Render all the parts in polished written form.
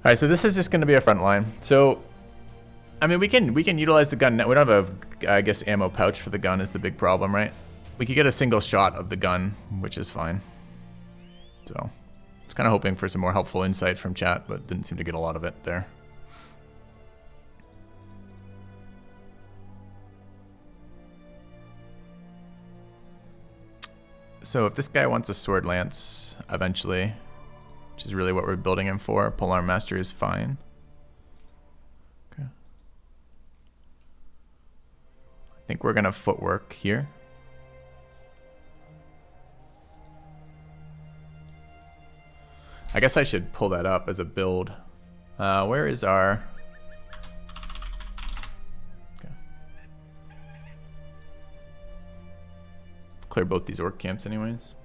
All right, so this is just going to be a front line. So, I mean, we can utilize the gun. We don't have a, I guess, ammo pouch for the gun is the big problem, right? We could get a single shot of the gun, which is fine. So, I was kind of hoping for some more helpful insight from chat, but didn't seem to get a lot of it there. So if this guy wants a sword lance eventually, which is really what we're building him for, polearm master is fine. Okay. I think we're gonna footwork here. I guess I should pull that up as a build. Where is our... Okay. Clear both these orc camps anyways.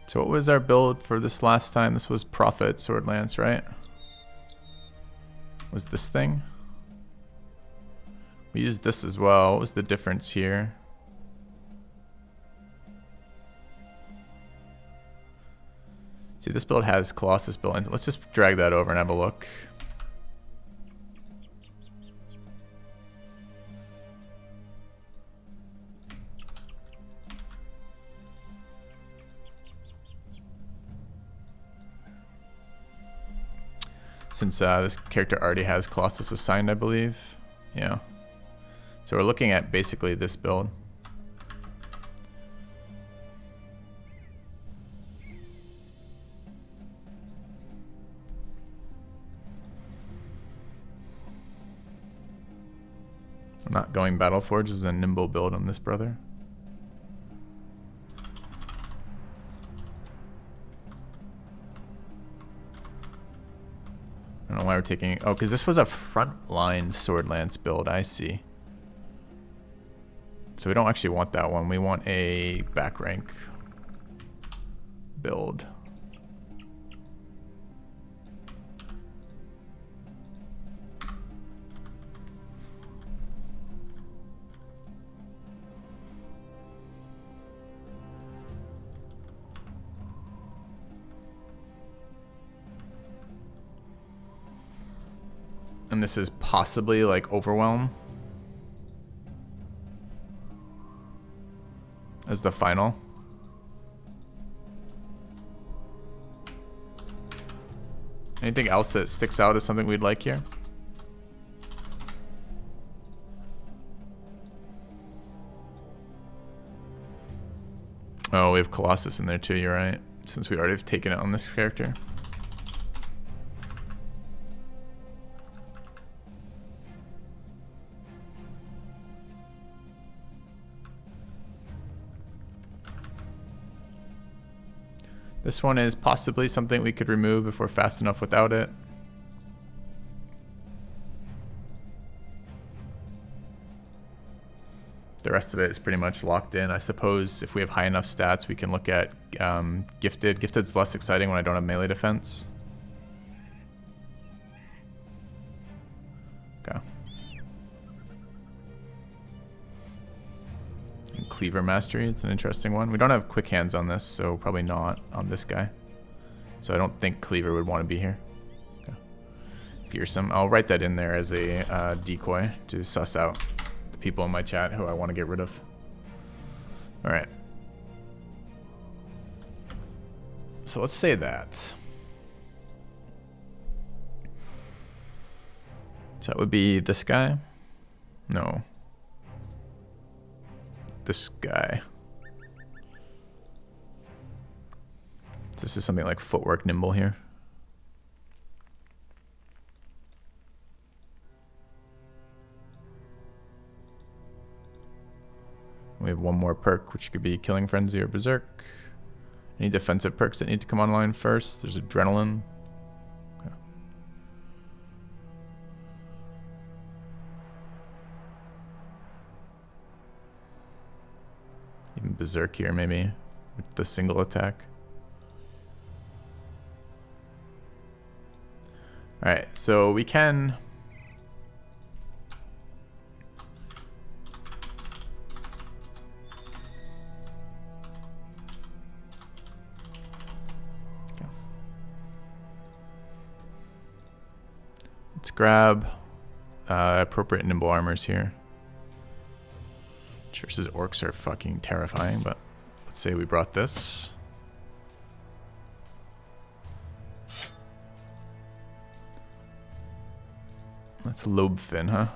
So what was our build for this last time? This was Prophet Sword Lance, right? Was this thing? We used this as well. What was the difference here? See, this build has Colossus built in. Let's just drag that over and have a look. Since this character already has Colossus assigned, I believe. Yeah. So we're looking at basically this build. I'm not going Battleforge. This is a nimble build on this brother. I don't know why we're taking... Oh, because this was a frontline Sword Lance build. I see. So we don't actually want that one. We want a back rank build. And this is possibly like Overwhelm as the final. Anything else that sticks out as something we'd like here? Oh, we have Colossus in there too, you're right. Since we already have taken it on this character. This one is possibly something we could remove if we're fast enough without it. The rest of it is pretty much locked in. I suppose if we have high enough stats, we can look at Gifted. Gifted's less exciting when I don't have melee defense. Okay. Cleaver Mastery, it's an interesting one. We don't have quick hands on this, so probably not on this guy. So I don't think Cleaver would want to be here. Okay. Fearsome. I'll write that in there as a decoy to suss out the people in my chat who I want to get rid of. Alright. So let's say that. So that would be this guy? No. This guy. This is something like footwork nimble here. We have one more perk, which could be Killing Frenzy or Berserk. Any defensive perks that need to come online first? There's Adrenaline. Okay. Even Berserk here, maybe, with the single attack. Alright, so we can Let's grab appropriate nimble armors here. Versus orcs are fucking terrifying, but let's say we brought this. That's Lobefin, huh?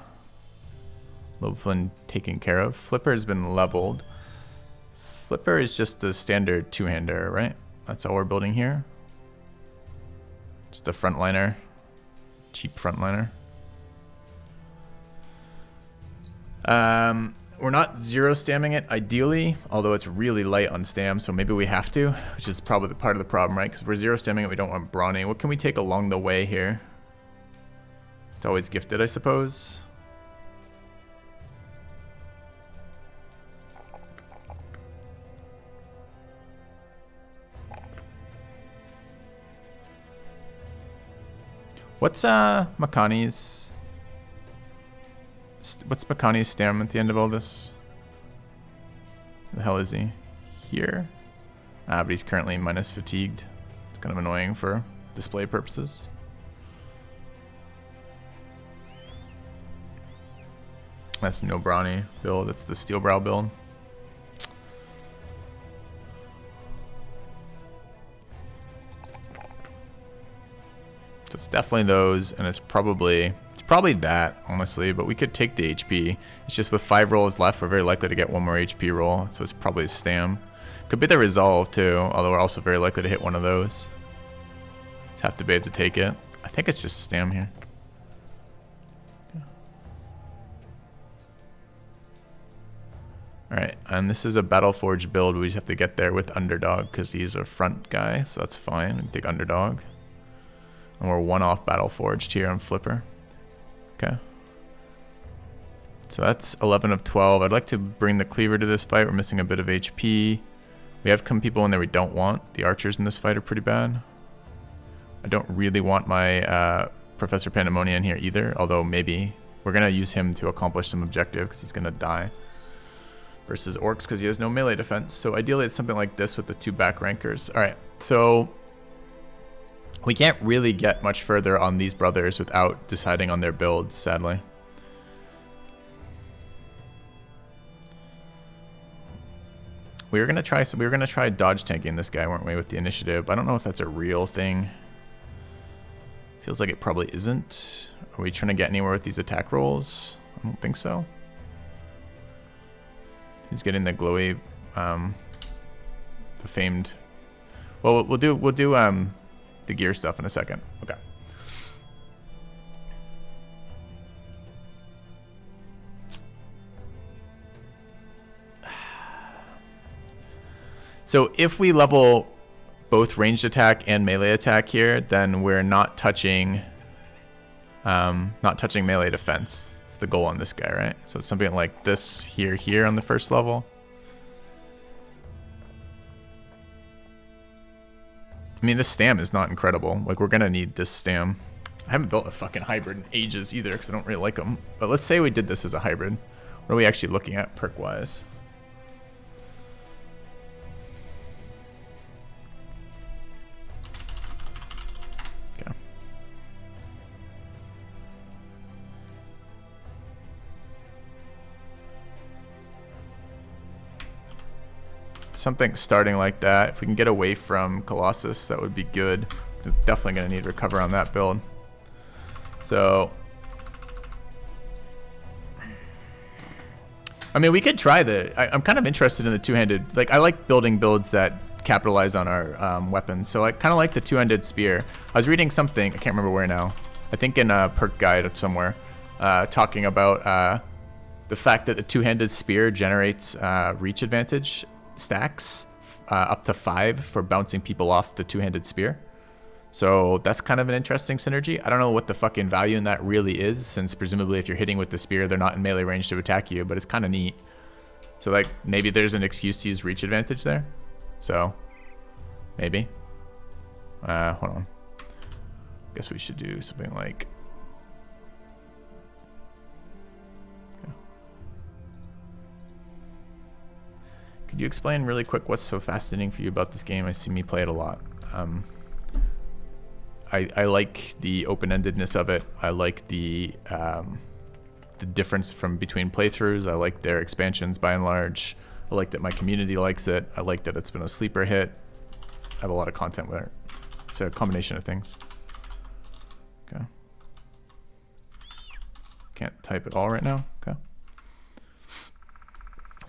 Lobefin taken care of. Flipper has been leveled. Flipper is just the standard two-hander, right? That's all we're building here. Just a frontliner. Cheap frontliner. We're not zero stamming it ideally, although it's really light on stam, so maybe we have to, which is probably part of the problem, right? Because we're zero stamming it, we don't want brawny. What can we take along the way here? It's always gifted, I suppose. What's Makani's? What's Makani's stam at the end of all this? The hell is he? Here? But he's currently minus fatigued. It's kind of annoying for display purposes. That's no brawny build. That's the steel brow build. So it's definitely those, and it's probably that, honestly, but we could take the HP. It's just with 5 rolls left, we're very likely to get one more HP roll, so it's probably a stam. Could be the resolve too, although we're also very likely to hit one of those. Just have to be able to take it. I think it's just stam here. Alright, and this is a Battleforge build. We just have to get there with Underdog because he's a front guy, so that's fine. We can take Underdog. And we're 1 off Battleforged here on Flipper. Okay. So that's 11 of 12. I'd like to bring the Cleaver to this fight. We're missing a bit of HP. We have some people in there we don't want. The archers in this fight are pretty bad. I don't really want my Professor Pandemonium here either, although maybe we're going to use him to accomplish some objective because he's going to die. Versus orcs because he has no melee defense. So ideally it's something like this with the 2 back rankers. Alright, so we can't really get much further on these brothers without deciding on their builds, sadly. We were gonna try dodge tanking this guy, weren't we, with the initiative? I don't know if that's a real thing. Feels like it probably isn't. Are we trying to get anywhere with these attack rolls? I don't think so. Who's getting the glowy, the famed? Well, we'll do the gear stuff in a second. Okay. So if we level both ranged attack and melee attack here, then we're not touching melee defense. It's the goal on this guy, right? So it's something like this here on the first level. I mean, this stam is not incredible. Like, we're gonna need this stam. I haven't built a fucking hybrid in ages either because I don't really like them. But let's say we did this as a hybrid. What are we actually looking at perk-wise? Okay. Something starting like that. If we can get away from Colossus, that would be good. We're definitely going to need to recover on that build. So, I mean, we could try I'm kind of interested in the two-handed. Like, I like building builds that capitalize on our weapons. So I kind of like the two-handed spear. I was reading something, I can't remember where now. I think in a perk guide somewhere, talking about the fact that the two-handed spear generates reach advantage stacks up to 5 for bouncing people off the two-handed spear. So that's kind of an interesting synergy. I don't know what the fucking value in that really is, since presumably if you're hitting with the spear, they're not in melee range to attack you, but it's kind of neat. So like maybe there's an excuse to use reach advantage there. So maybe. Hold on. Guess we should do something like. Could you explain really quick what's so fascinating for you about this game? I see me play it a lot. I like the open-endedness of it. I like the difference from between playthroughs. I like their expansions by and large. I like that my community likes it. I like that it's been a sleeper hit. I have a lot of content with it. It's a combination of things. Okay. Can't type at all right now. Okay.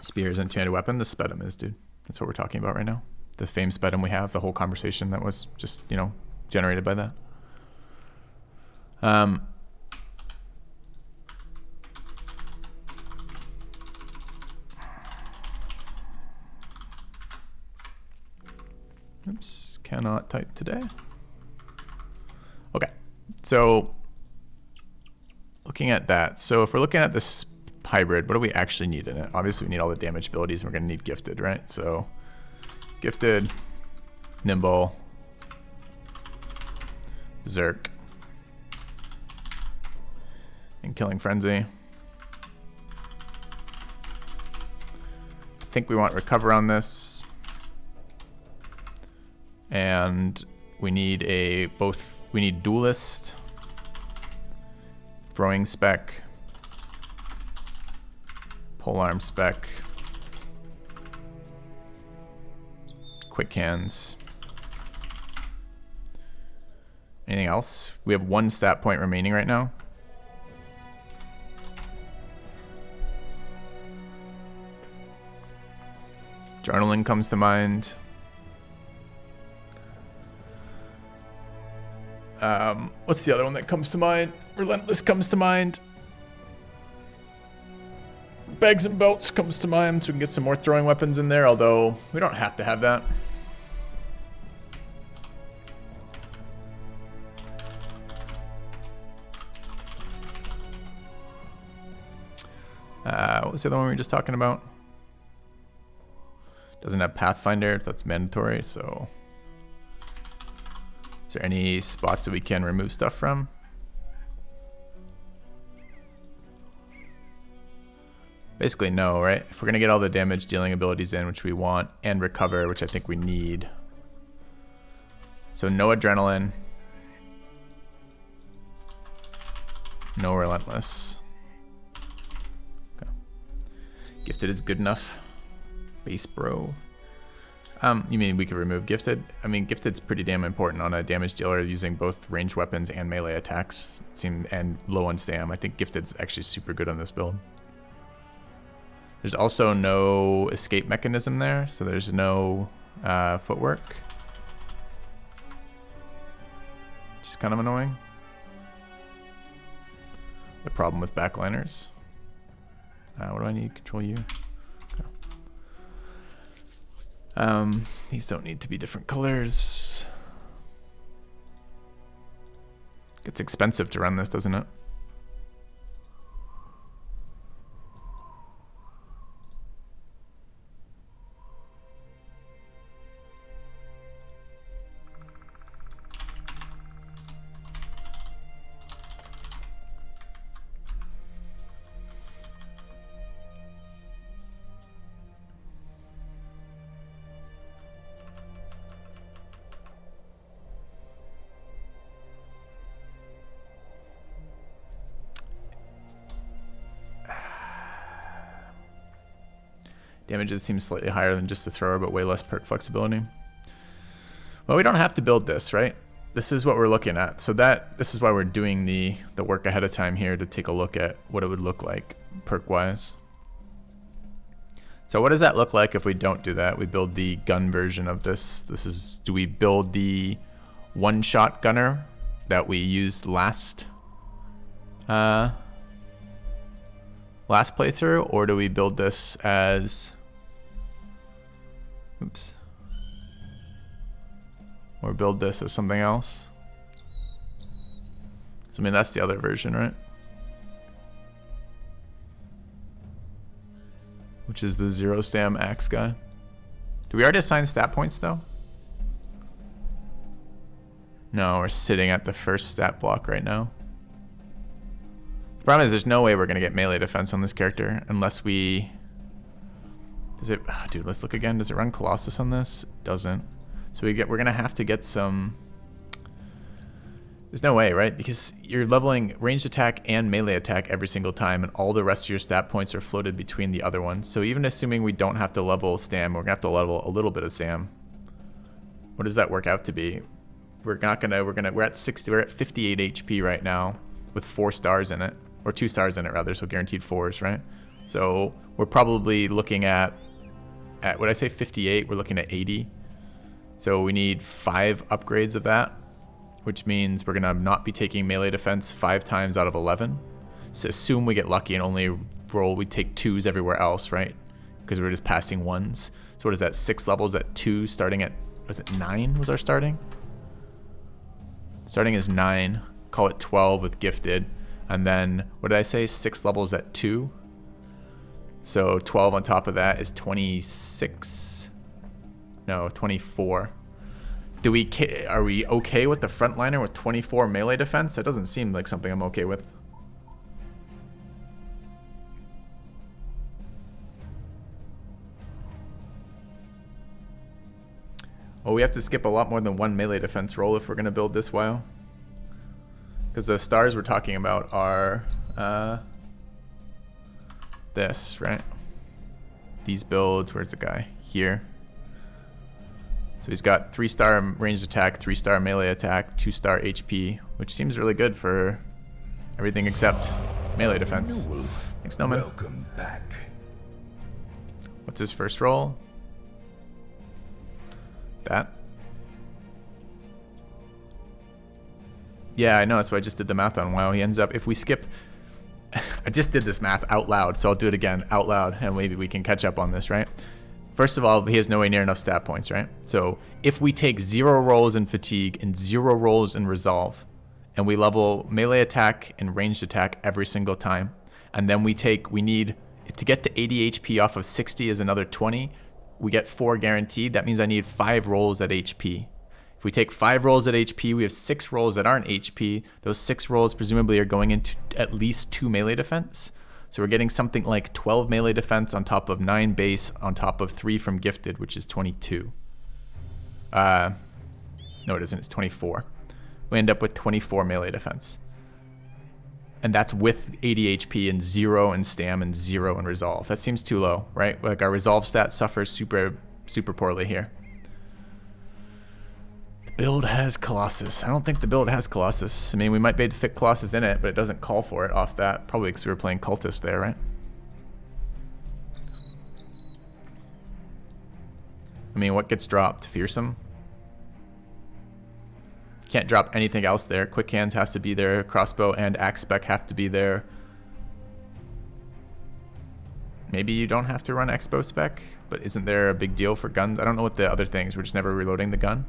Spear is an enchanted weapon. The Spedum is, dude. That's what we're talking about right now. The famed Spedum we have, the whole conversation that was just, you know, generated by that. Oops, cannot type today. Okay, so looking at that. So if we're looking at this hybrid, what do we actually need in it? Obviously we need all the damage abilities, and we're gonna need gifted, right? So gifted, nimble, berserk, and killing frenzy. I think we want recover on this. And we need we need duelist, throwing spec, polearm spec, quick hands. Anything else? We have 1 stat point remaining right now. Journaling comes to mind. What's the other one that comes to mind? Relentless comes to mind. Bags and belts comes to mind, so we can get some more throwing weapons in there, although we don't have to have that. What was the other one we were just talking about? Doesn't have Pathfinder, that's mandatory, so... Is there any spots that we can remove stuff from? Basically no, right? If we're gonna get all the damage dealing abilities in, which we want, and recover, which I think we need. So no adrenaline. No relentless. Okay. Gifted is good enough. Base bro. You mean we could remove gifted? I mean, gifted's pretty damn important on a damage dealer using both ranged weapons and melee attacks. And low on stam. I think gifted's actually super good on this build. There's also no escape mechanism there, so there's no footwork. Which is kind of annoying. The problem with backliners. What do I need? Control U. These don't need to be different colors. It's expensive to run this, doesn't it? Damages seems slightly higher than just a thrower, but way less perk flexibility. Well, we don't have to build this, right? This is what we're looking at. So this is why we're doing the work ahead of time here to take a look at what it would look like perk-wise. So what does that look like if we don't do that? We build the gun version of this. Do we build the one-shot gunner that we used last playthrough, or do we build this as... Oops. Or build this as something else? So, I mean, that's the other version, right? Which is the 0 stam axe guy. Do we already assign stat points, though? No, we're sitting at the first stat block right now. The problem is there's no way we're going to get melee defense on this character unless we... Does it... Oh, dude, let's look again. Does it run Colossus on this? It doesn't. So we're going to have to get some... There's no way, right? Because you're leveling ranged attack and melee attack every single time, and all the rest of your stat points are floated between the other ones. So even assuming we don't have to level Stam, we're gonna have to level a little bit of Sam. What does that work out to be? We're at 60, we're at 58 HP right now with 4 stars in it, or 2 stars in it rather, so guaranteed 4s, right? So we're probably looking at what I say 58, we're looking at 80. So we need 5 upgrades of that, which means we're gonna not be taking melee defense 5 times out of 11. So assume we get lucky and only we take 2s everywhere else, right? Because we're just passing 1s. So what is that, 6 levels at 2, starting at, was it 9 was our starting? Starting is 9, call it 12 with gifted. And then, what did I say, 6 levels at 2? So 12 on top of that is 26, no, 24. Are we okay with the frontliner with 24 melee defense? That doesn't seem like something I'm okay with. Well, we have to skip a lot more than 1 melee defense roll if we're going to build this while. Because the stars we're talking about are this, right? These builds, where's the guy? Here. So he's got 3-star ranged attack, 3-star melee attack, 2-star HP, which seems really good for everything except melee defense. Thanks, Noman. Welcome back. What's his first roll? That. Yeah, I know, that's why I just did the math on. Wow, he ends up, if we skip, I just did this math out loud, so I'll do it again out loud, and maybe we can catch up on this, right? First of all, he has nowhere near enough stat points, right? So if we take 0 rolls in fatigue and 0 rolls in resolve, and we level melee attack and ranged attack every single time, and then we need, to get to 80 HP off of 60 is another 20, we get 4 guaranteed. That means I need 5 rolls at HP. If we take 5 rolls at HP, we have 6 rolls that aren't HP. Those 6 rolls presumably are going into at least 2 melee defense. So we're getting something like 12 melee defense on top of 9 base on top of 3 from gifted, which is 22. No, it isn't. It's 24. We end up with 24 melee defense. And that's with 80 HP and 0 in stam and 0 in resolve. That seems too low, right? Like our resolve stat suffers super poorly here. The build has Colossus. I don't think the build has Colossus. I mean, we might be able to fit Colossus in it, but it doesn't call for it off that. Probably because we were playing Cultist there, right? I mean, what gets dropped? Fearsome? Can't drop anything else there. Quick hands has to be there. Crossbow and axe spec have to be there. Maybe you don't have to run expo spec, but isn't there a big deal for guns? I don't know what the other things. We're just never reloading the gun.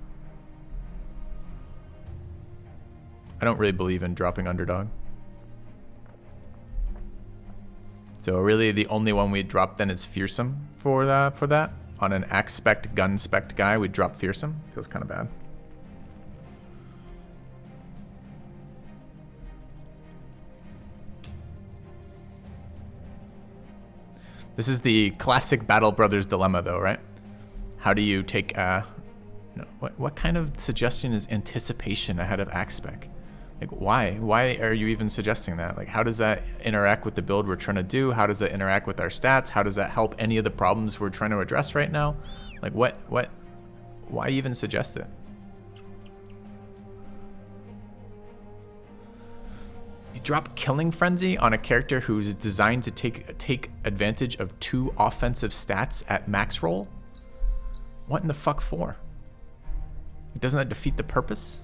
I don't really believe in dropping underdog. So really the only one we'd drop then is fearsome for that. On an axe spec gun spec guy, we'd drop fearsome. Feels kind of bad. This is the classic Battle Brothers dilemma, though, right? How do you take what kind of suggestion is anticipation ahead of axe spec? Like, why are you even suggesting that? Like, how does that interact with the build we're trying to do? How does that interact with our stats? How does that help any of the problems we're trying to address right now? Like, why even suggest it? You drop Killing Frenzy on a character who's designed to take advantage of 2 offensive stats at max roll? What in the fuck for? Doesn't that defeat the purpose?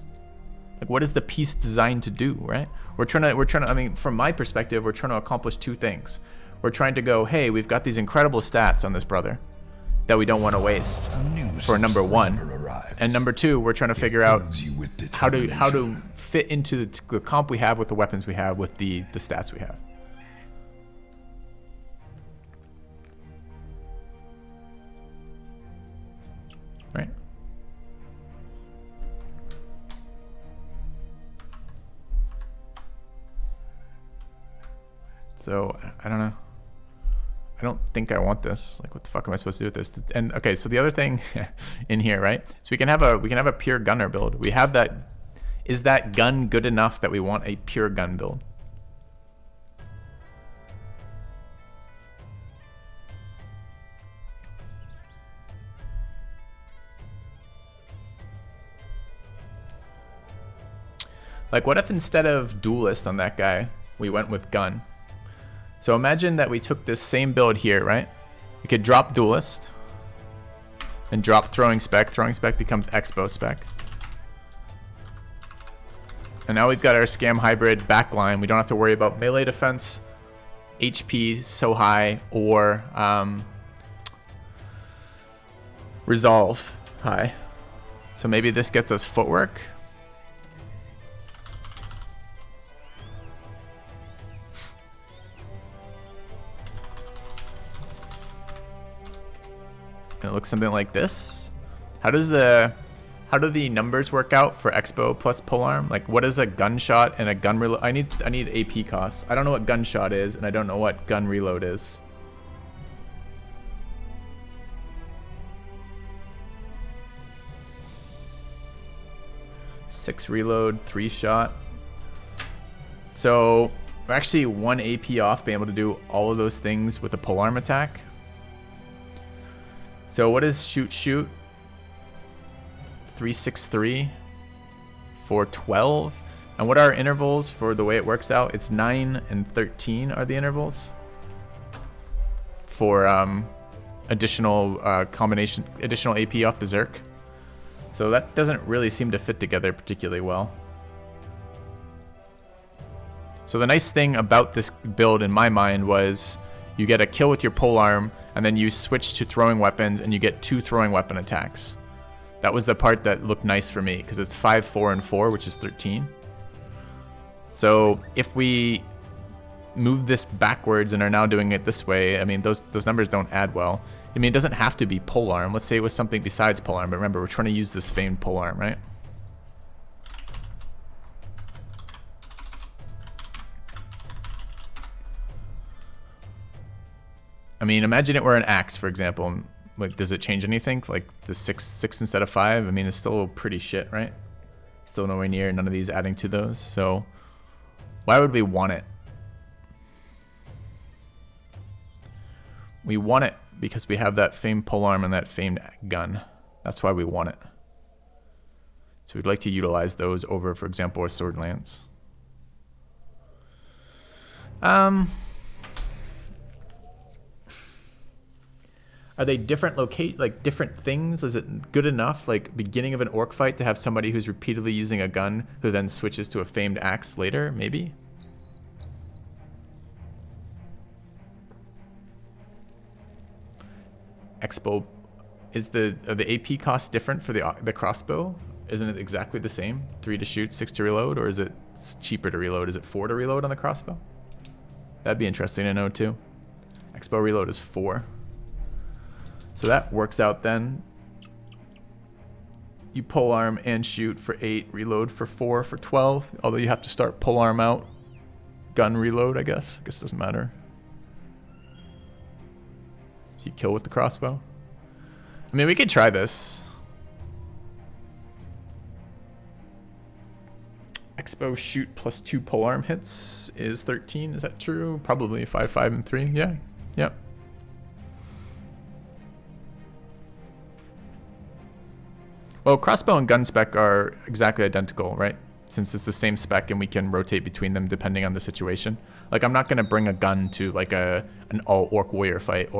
Like, what is the piece designed to do, right? We're trying to, I mean, from my perspective, we're trying to accomplish 2 things. We're trying to go, hey, we've got these incredible stats on this brother that we don't want to waste for number 1. And number 2, we're trying to figure out how to fit into the comp we have with the weapons we have with the stats we have. Right? So, I don't know. I don't think I want this. Like, what the fuck am I supposed to do with this? And okay, so the other thing in here, right? So we can have a pure gunner build. We have that is that gun good enough that we want a pure gun build? Like, what if instead of duelist on that guy, we went with gun? So imagine that we took this same build here, right? We could drop duelist and drop throwing spec. Throwing spec becomes expo spec. And now we've got our scam hybrid backline. We don't have to worry about melee defense, HP so high, or resolve high. So maybe this gets us footwork. And it looks something like this. How do the numbers work out for expo plus polearm? Like, what is a gunshot and a gun reload? I need AP costs. I don't know what gunshot is, and I don't know what gun reload is. Six reload, 3 shot. So we're actually 1 AP off being able to do all of those things with a polearm attack. So what is shoot? 363 for 12. And what are our intervals for the way it works out? It's 9 and 13 are the intervals for additional additional AP off Berserk. So that doesn't really seem to fit together particularly well. So the nice thing about this build in my mind was you get a kill with your polearm, and then you switch to throwing weapons and you get 2 throwing weapon attacks. That was the part that looked nice for me, because it's 5, 4, and 4, which is 13. So if we move this backwards and are now doing it this way, I mean, those numbers don't add well. I mean, it doesn't have to be polearm. Let's say it was something besides polearm, but remember, we're trying to use this famed polearm, right? I mean, imagine it were an axe, for example. Like, does it change anything? Like the 6 instead of 5? I mean, it's still pretty shit, right? Still nowhere near none of these adding to those. So why would we want it? We want it because we have that famed polearm and that famed gun. That's why we want it. So we'd like to utilize those over, for example, a sword lance. Are they different different things? Is it good enough, like beginning of an orc fight, to have somebody who's repeatedly using a gun who then switches to a famed axe later? Maybe. Expo, are the AP costs different for the crossbow? Isn't it exactly the same? 3 to shoot, 6 to reload, or is it cheaper to reload? Is it 4 to reload on the crossbow? That'd be interesting to know too. Expo reload is 4. So that works out then. You polearm and shoot for 8, reload for 4 for 12. Although you have to start polearm out, gun reload, I guess. I guess it doesn't matter. So you kill with the crossbow. I mean, we could try this. Expo shoot plus 2 polearm hits is 13. Is that true? Probably 5, 5, and 3. Yeah. Yep. Well, crossbow and gun spec are exactly identical, right? Since it's the same spec and we can rotate between them depending on the situation. Like, I'm not going to bring a gun to like an all orc warrior fight,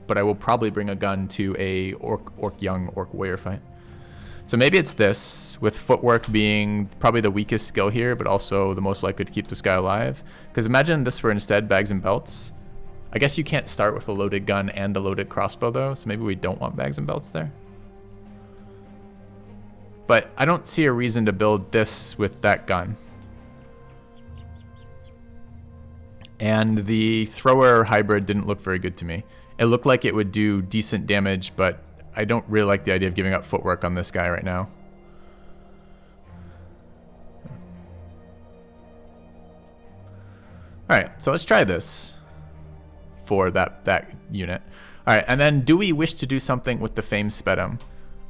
but I will probably bring a gun to a orc young orc warrior fight. So maybe it's this, with footwork being probably the weakest skill here, but also the most likely to keep this guy alive. Because imagine this were instead bags and belts. I guess you can't start with a loaded gun and a loaded crossbow though, so maybe we don't want bags and belts there. But I don't see a reason to build this with that gun. And the thrower hybrid didn't look very good to me. It looked like it would do decent damage, but I don't really like the idea of giving up footwork on this guy right now. Alright, so let's try this for that unit. Alright, and then do we wish to do something with the famed Spedum?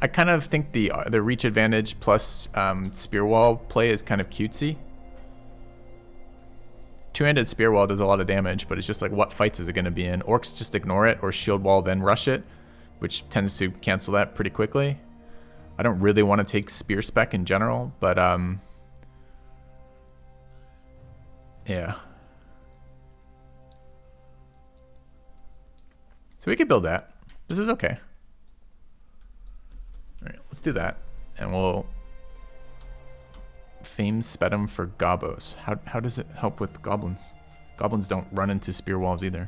I kind of think the reach advantage plus spear wall play is kind of cutesy. Two-handed spear wall does a lot of damage, but it's just like, what fights is it going to be in? Orcs just ignore it, or shield wall then rush it, which tends to cancel that pretty quickly. I don't really want to take spear spec in general, but yeah. So we could build that. This is okay. All right, let's do that, and we'll Fame Spedum for Gobos. How does it help with goblins? Goblins don't run into spear walls either.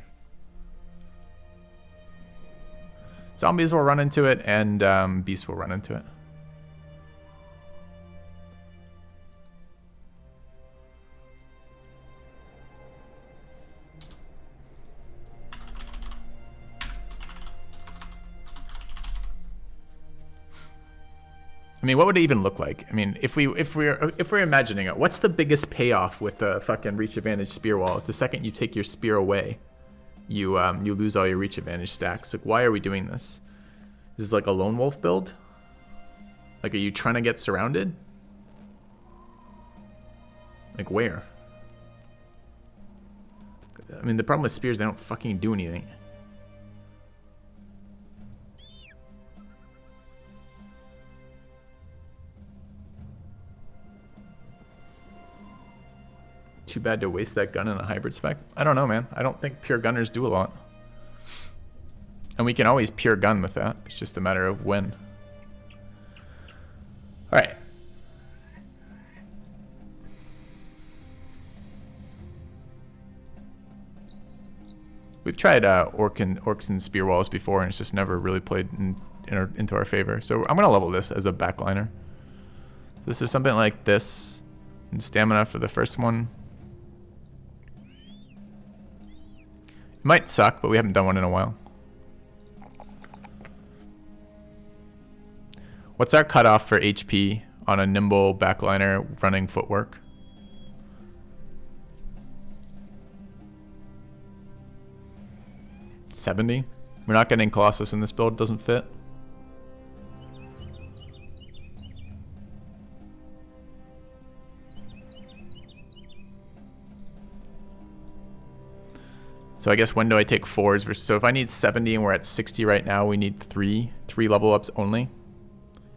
Zombies will run into it, and beasts will run into it. I mean, what would it even look like? I mean, if we're imagining it, what's the biggest payoff with the fucking reach advantage spear wall? If the second you take your spear away, you lose all your reach advantage stacks. Like, why are we doing this? Is this like a lone wolf build? Like, are you trying to get surrounded? Like, where? I mean, the problem with spears, they don't fucking do anything. Too bad to waste that gun in a hybrid spec. I don't know, man. I don't think pure gunners do a lot. And we can always pure gun with that. It's just a matter of when. All right. We've tried orcs and spear walls before, and it's just never really played into our favor. So I'm gonna level this as a backliner. So this is something like this, and stamina for the first one. It might suck, but we haven't done one in a while. What's our cutoff for HP on a nimble backliner running footwork? $70. We're not getting Colossus in this build, it doesn't fit. So I guess when do I take 4s versus, so if I need 70 and we're at 60 right now, we need three level ups only.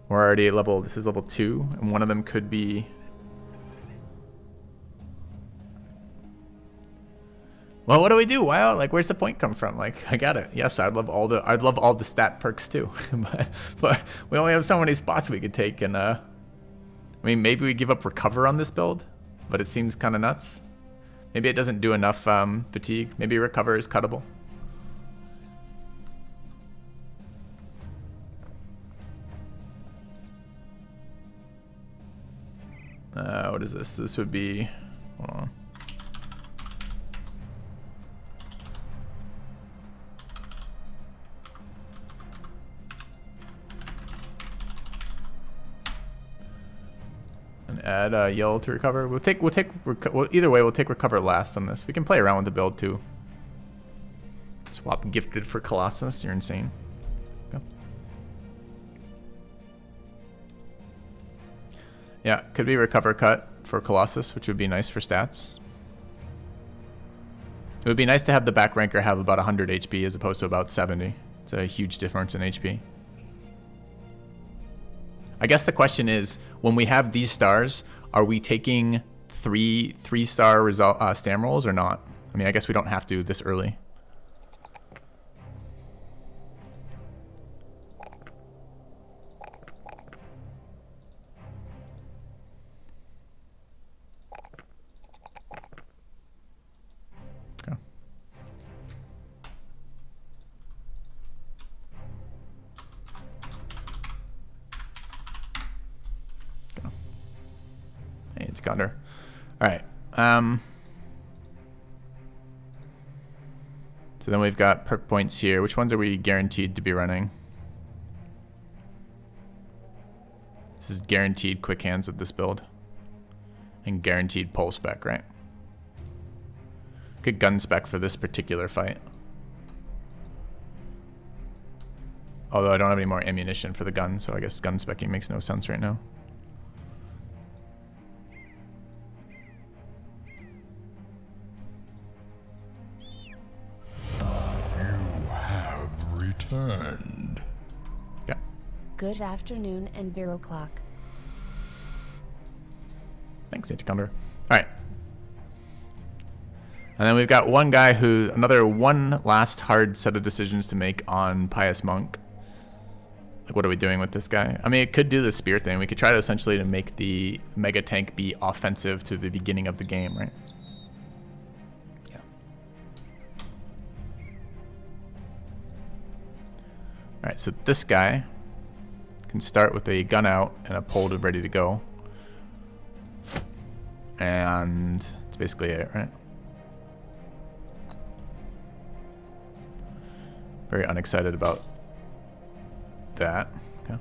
We're already at level, this is level 2, and one of them could be, well, what do we do? Wow, like, where's the point come from? Like, I got it. Yes, I'd love all the stat perks too, but we only have so many spots we could take, and I mean, maybe we give up recover on this build, but it seems kind of nuts. Maybe it doesn't do enough fatigue. Maybe recover is cuttable. What is this? This would be, hold on. And add yellow to recover. Well, either way, we'll take recover last on this. We can play around with the build too. Swap gifted for Colossus. You're insane. Okay. Yeah, could be recover cut for Colossus, which would be nice for stats. It would be nice to have the back ranker have about 100 HP as opposed to about 70. It's a huge difference in HP. I guess the question is, when we have these stars, are we taking three-star result stam rolls or not? I mean, I guess we don't have to this early. It's Gunder. All right. So then we've got perk points here. Which ones are we guaranteed to be running? This is guaranteed quick hands with this build. And guaranteed pole spec, right? Good gun spec for this particular fight. Although I don't have any more ammunition for the gun, so I guess gun speccing makes no sense right now. You have returned. Yeah. Good afternoon and Bureau Clock. Thanks, Anti-Condor. Alright. And then we've got one guy who, another one last hard set of decisions to make on Pious Monk. Like, what are we doing with this guy? I mean, it could do the spear thing. We could try to essentially to make the mega tank be offensive to the beginning of the game, right? Yeah. Alright, so this guy can start with a gun out and a pole ready to go. And that's basically it, right? Very unexcited about that. Okay.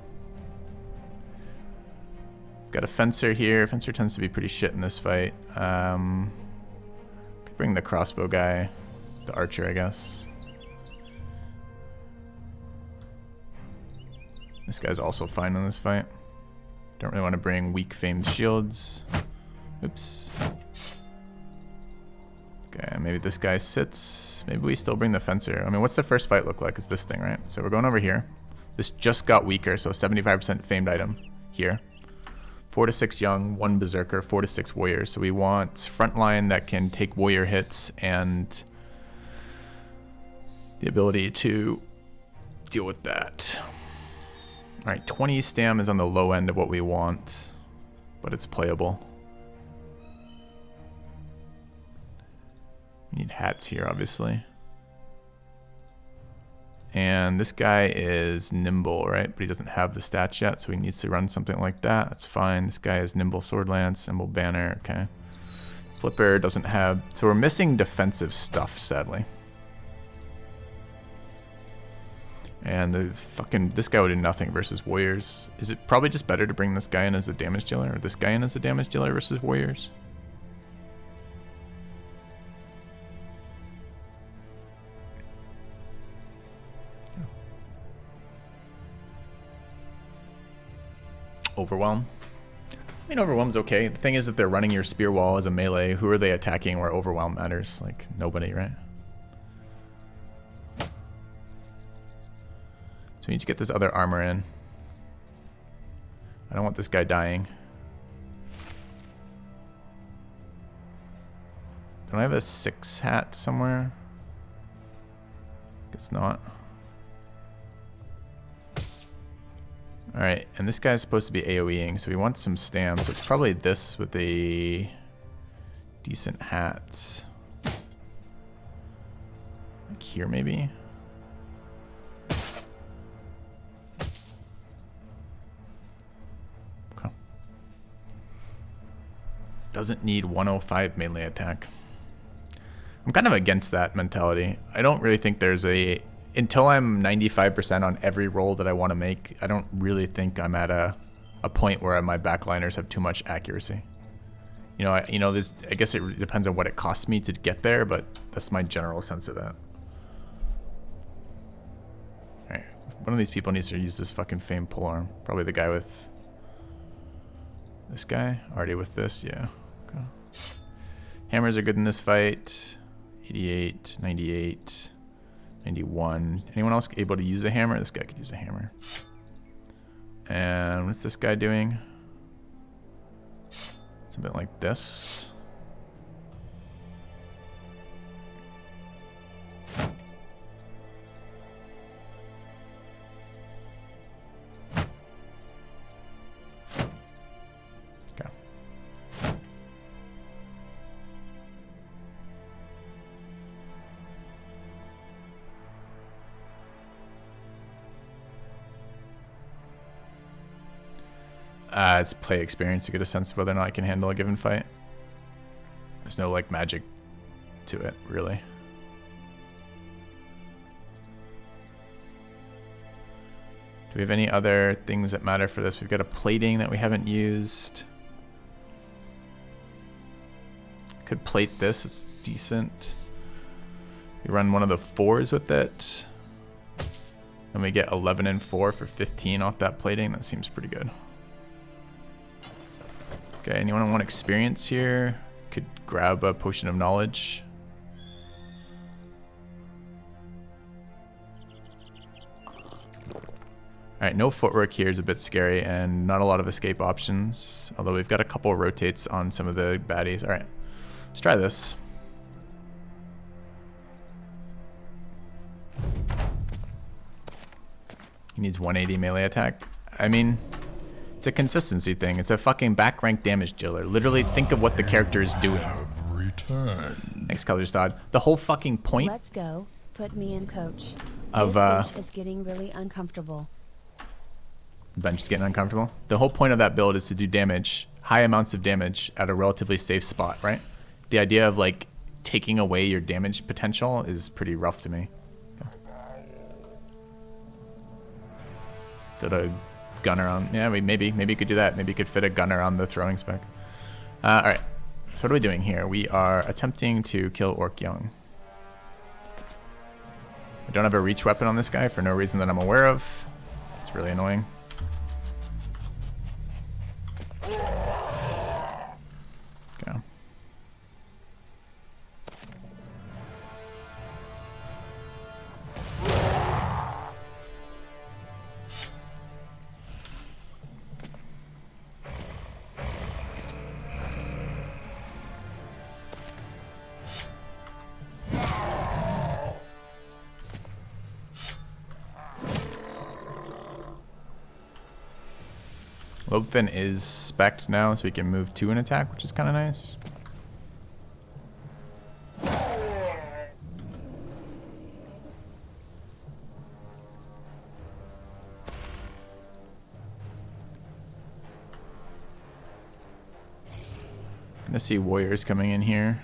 Got a fencer here. Fencer tends to be pretty shit in this fight. Could bring the crossbow guy, the archer, I guess. This guy's also fine in this fight. Don't really want to bring weak famed shields. Oops. Okay, maybe this guy sits. Maybe we still bring the fencer. I mean, what's the first fight look like? It's this thing, right? So we're going over here. This just got weaker, so 75% famed item here. 4 to 6 young, 1 berserker, 4 to 6 warriors. So we want frontline that can take warrior hits and the ability to deal with that. All right, 20 stam is on the low end of what we want, but it's playable. We need hats here, obviously. And this guy is nimble, right? But he doesn't have the stats yet, so he needs to run something like that. That's fine. This guy is nimble sword lance, nimble banner, okay. Flipper doesn't have, so we're missing defensive stuff, sadly. And the fucking, this guy would do nothing versus warriors. Is it probably just better to bring this guy in as a damage dealer, or this guy in as a damage dealer versus warriors? Overwhelm. I mean, Overwhelm's okay. The thing is that they're running your spear wall as a melee. Who are they attacking where Overwhelm matters? Like, nobody, right? So we need to get this other armor in. I don't want this guy dying. Don't I have a 6 hat somewhere? Guess not. Alright, and this guy's supposed to be AoEing, so we want some stam, so it's probably this with a decent hat. Like here, maybe? Okay. Doesn't need 105 melee attack. I'm kind of against that mentality. I don't really think there's a... Until I'm 95% on every roll that I want to make, I don't really think I'm at a point where my backliners have too much accuracy. You know, this, I guess it depends on what it costs me to get there, but that's my general sense of that. Alright, one of these people needs to use this fucking famed polearm. Probably the guy with this guy. Already with this, yeah. Okay. Hammers are good in this fight. 88, 98. 91. Anyone else able to use a hammer? This guy could use a hammer. And what's this guy doing? Something like this. Okay. It's play experience to get a sense of whether or not I can handle a given fight. There's no like magic to it, really. Do we have any other things that matter for this? We've got a plating that we haven't used. Could plate this, it's decent. We run one of the 4s with it. And we get 11 and 4 for 15 off that plating. That seems pretty good. Okay, anyone want experience here? Could grab a potion of knowledge. Alright, no footwork here is a bit scary and not a lot of escape options. Although we've got a couple of rotates on some of the baddies. Alright, let's try this. He needs 180 melee attack. I mean, it's a consistency thing. It's a fucking back rank damage dealer. Literally think of what the character is doing. Next color's thought. The whole fucking point. Let's go. Put me in, coach. Of this bench is getting really uncomfortable. Bench is getting uncomfortable. The whole point of that build is to do damage, high amounts of damage at a relatively safe spot, right? The idea of like taking away your damage potential is pretty rough to me. Fit a gunner on. Yeah, maybe you could do that. Maybe you could fit a gunner on the throwing spec. All right. So what are we doing here? We are attempting to kill Orc Young. I don't have a reach weapon on this guy for no reason that I'm aware of. It's really annoying. Okay. Lobefin is spec'd now, so we can move to an attack, which is kind of nice. Gonna see warriors coming in here.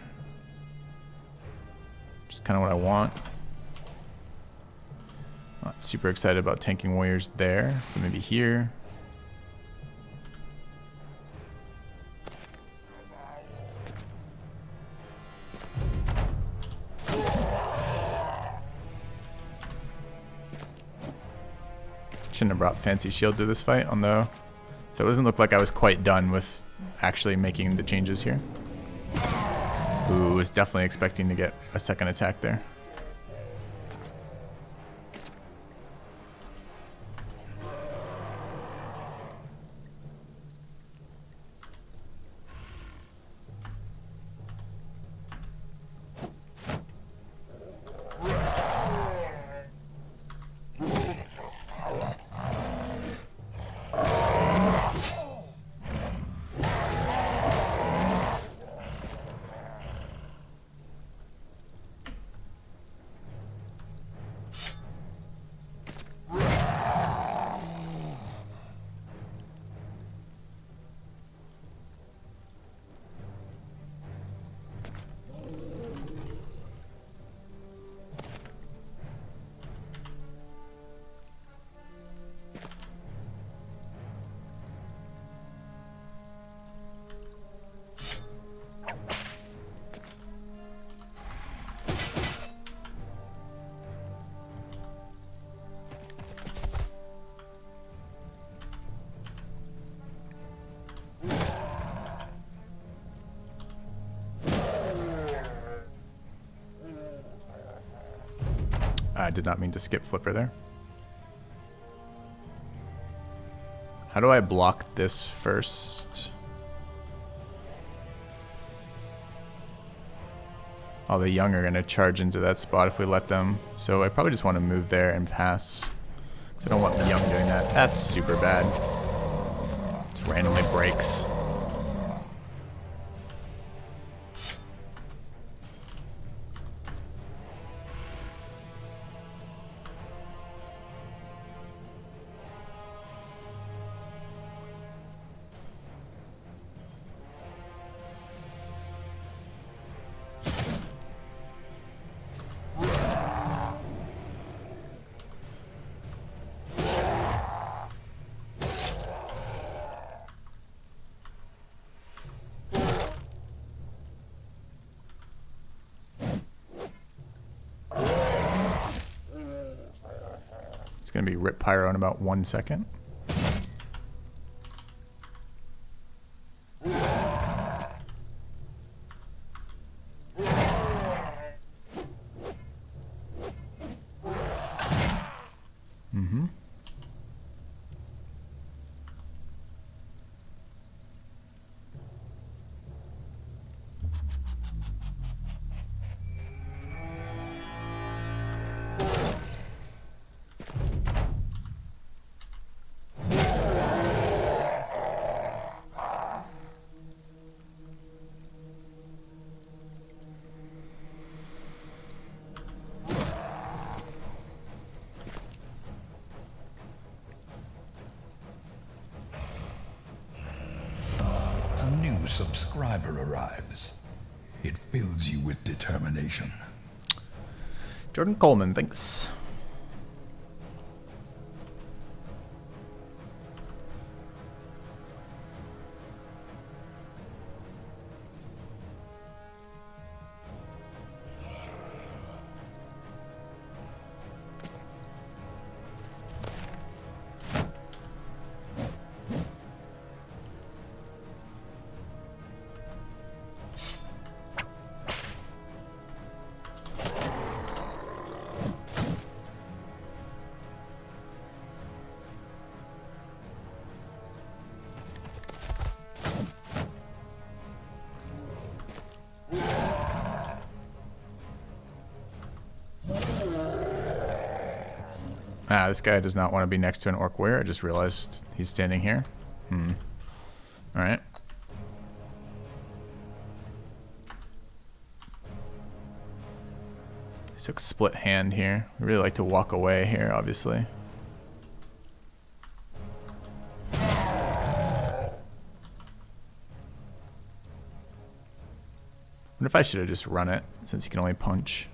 Just kind of what I want. Not super excited about tanking warriors there, so maybe here. Shouldn't have brought Fancy Shield to this fight, although, so it doesn't look like I was quite done with actually making the changes here. Ooh, was definitely expecting to get a second attack there. I did not mean to skip Flipper there. How do I block this first? Oh, the Young are going to charge into that spot if we let them. So I probably just want to move there and pass. Because I don't want the Young doing that. That's super bad. Just randomly breaks. gonna be Rip Pyro in about 1 second. Mm-hmm. A new subscriber arrives. It fills you with determination. Jordan Coleman, thanks. Ah, this guy does not want to be next to an orc warrior. I just realized he's standing here. Alright. He took split hand here. We really like to walk away here, obviously. Wonder if I should have just run it, since he can only punch.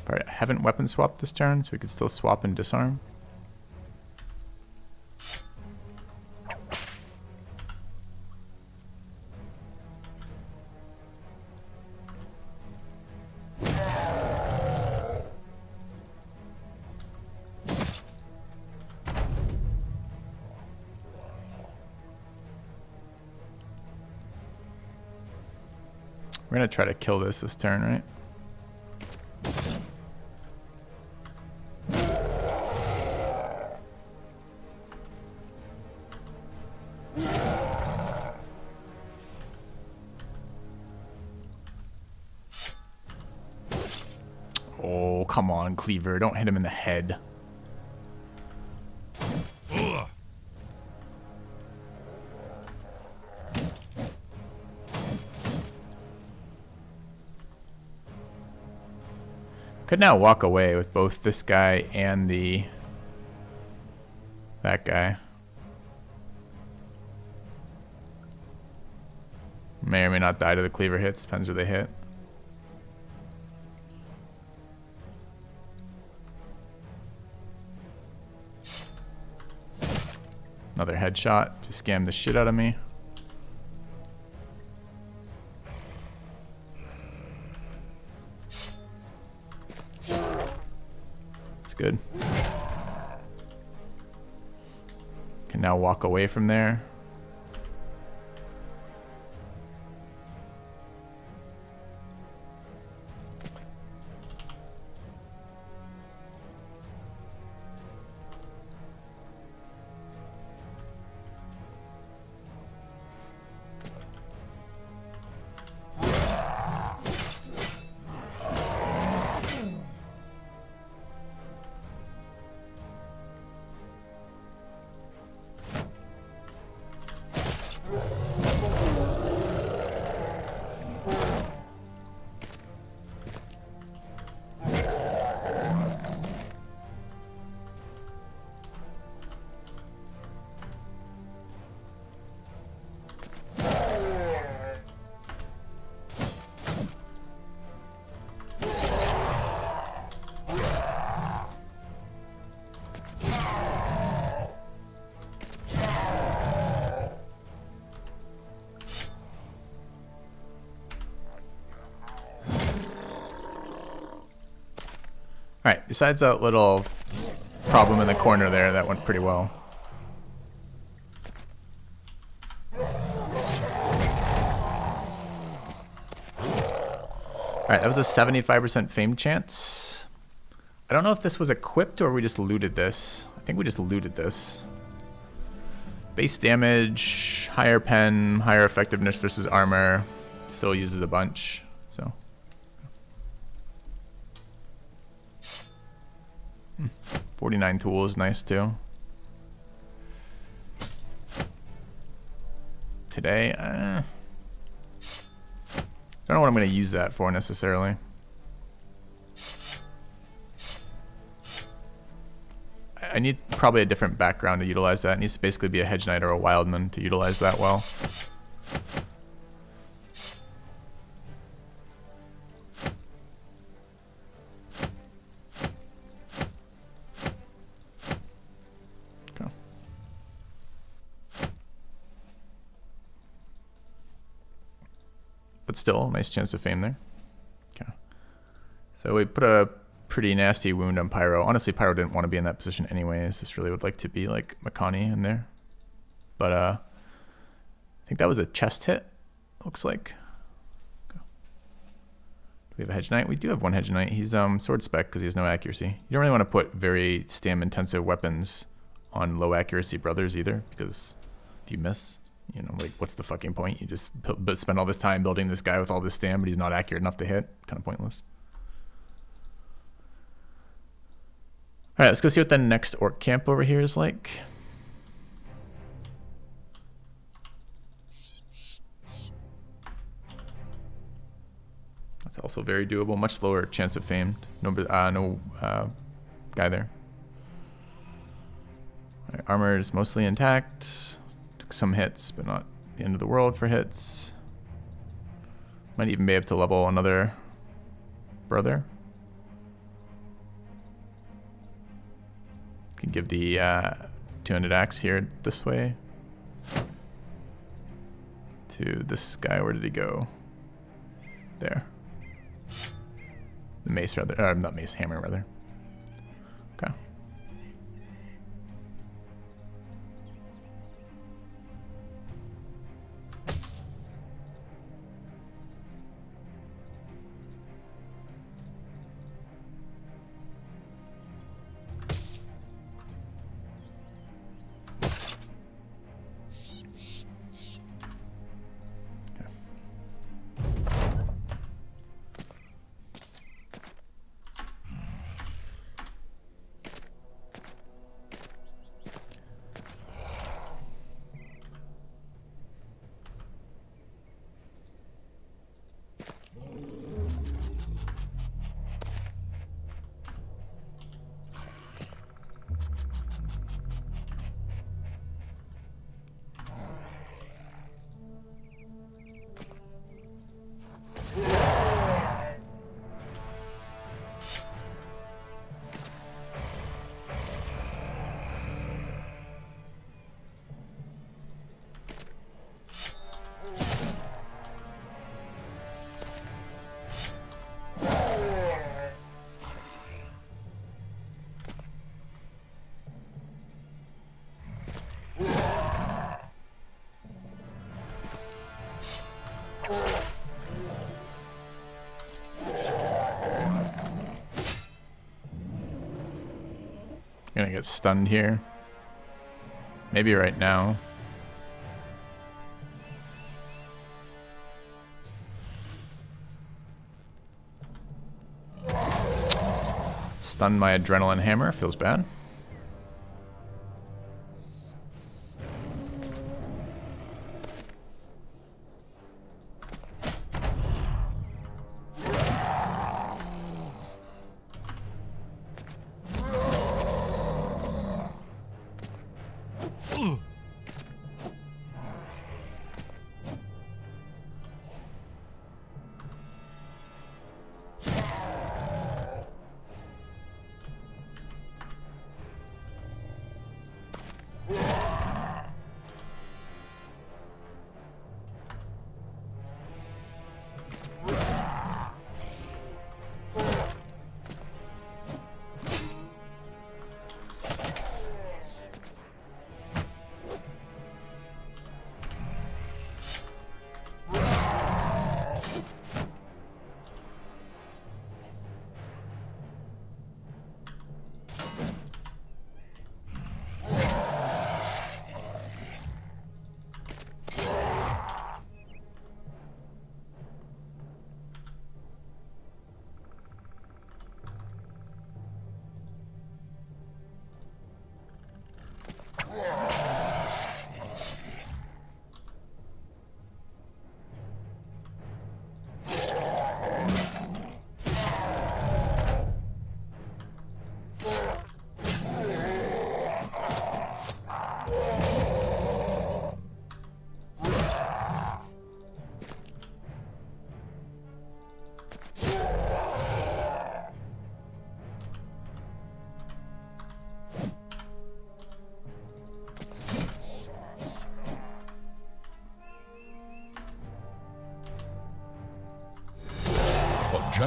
Alright, I haven't weapon swapped this turn, so we could still swap and disarm. We're gonna try to kill this turn, right? Oh, come on, Cleaver. Don't hit him in the head. Could now walk away with both this guy and that guy. May or may not die to the Cleaver hits, depends where they hit. Another headshot to scam the shit out of me. It's good. Can now walk away from there. Alright, besides that little problem in the corner there, that went pretty well. Alright, that was a 75% fame chance. I don't know if this was equipped or we just looted this. I think we just looted this. Base damage, higher pen, higher effectiveness versus armor. Still uses a bunch, so. 49 tools, nice too. Today, I don't know what I'm going to use that for necessarily. I need probably a different background to utilize that. It needs to basically be a Hedge Knight or a Wildman to utilize that well. Okay. But still, nice chance of fame there. Okay. So we put a pretty nasty wound on Pyro. Honestly, Pyro didn't want to be in that position anyways. This really would like to be like Makani in there. But I think that was a chest hit, looks like. Okay. Do we have a Hedge Knight? We do have one Hedge Knight. He's sword spec because he has no accuracy. You don't really want to put very stam intensive weapons on low accuracy brothers either, because if you miss, you know, like what's the fucking point? You just spend all this time building this guy with all this stam, but he's not accurate enough to hit. Kind of pointless. Alright, let's go see what the next orc camp over here is like. That's also very doable. Much lower chance of fame. No guy there. Right, armor is mostly intact. Took some hits, but not the end of the world for hits. Might even be able to level another brother. Can give the 200 axe here this way to this guy. Where did he go? There. The mace rather, not mace, hammer rather. Okay. Gonna get stunned here. Maybe right now. Stunned my adrenaline hammer. Feels bad.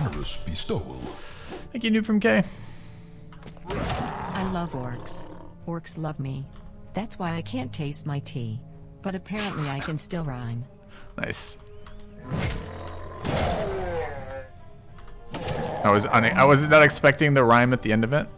generous bestowal. Thank you, Noob from K. I love orcs. Orcs love me. That's why I can't taste my tea. But apparently I can still rhyme. Nice. I was not expecting the rhyme at the end of it.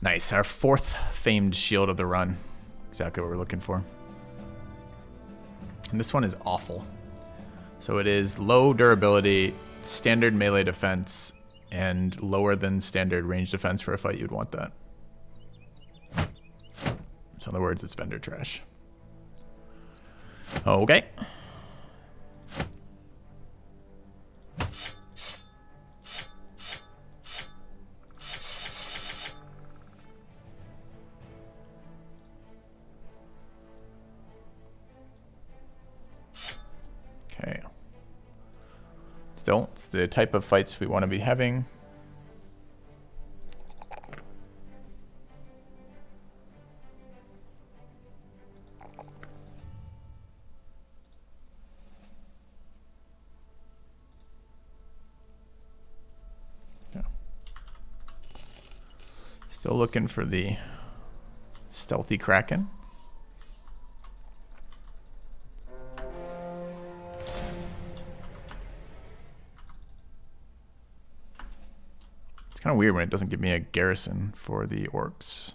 Nice, our 4th famed shield of the run. Exactly what we're looking for. And this one is awful. So it is low durability, standard melee defense, and lower than standard range defense for a fight. You'd want that. So in other words, it's vendor trash. Okay. Okay. Still, it's the type of fights we want to be having. Yeah. Still looking for the stealthy Kraken. Kind of weird when it doesn't give me a garrison for the orcs.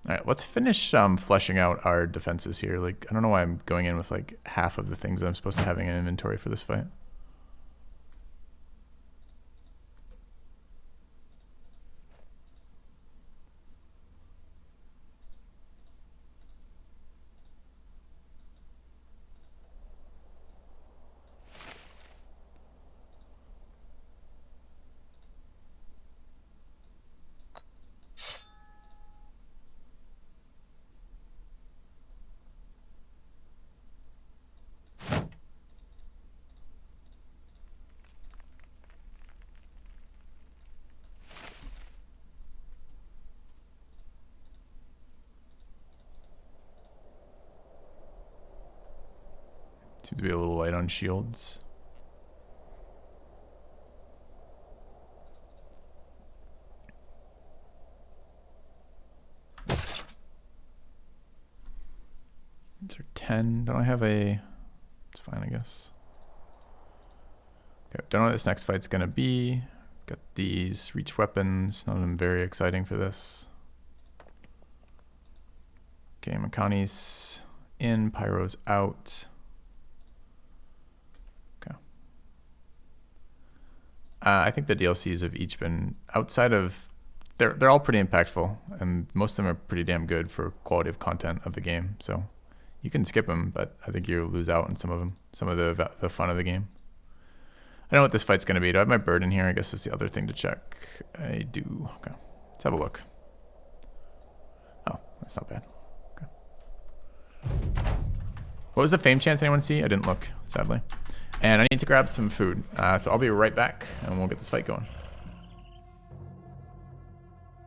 All right, let's finish fleshing out our defenses here. Like, I don't know why I'm going in with like half of the things I'm supposed to have in inventory for this fight. Seems to be a little light on shields. These are 10. Don't I have a... It's fine, I guess. Okay, don't know what this next fight's gonna be. Got these reach weapons. None of them very exciting for this. Okay, Makani's in, Pyro's out. I think the DLCs have each been outside of they're all pretty impactful, and most of them are pretty damn good for quality of content of the game. So you can skip them, but I think you'll lose out on some of them, some of the fun of the game. I don't know what this fight's going to be. Do I have my bird in here? I guess that's the other thing to check. I do. Okay, let's have a look. Oh, that's not bad. Okay. What was the fame chance anyone see? I didn't look, sadly. And I need to grab some food. So I'll be right back, and we'll get this fight going.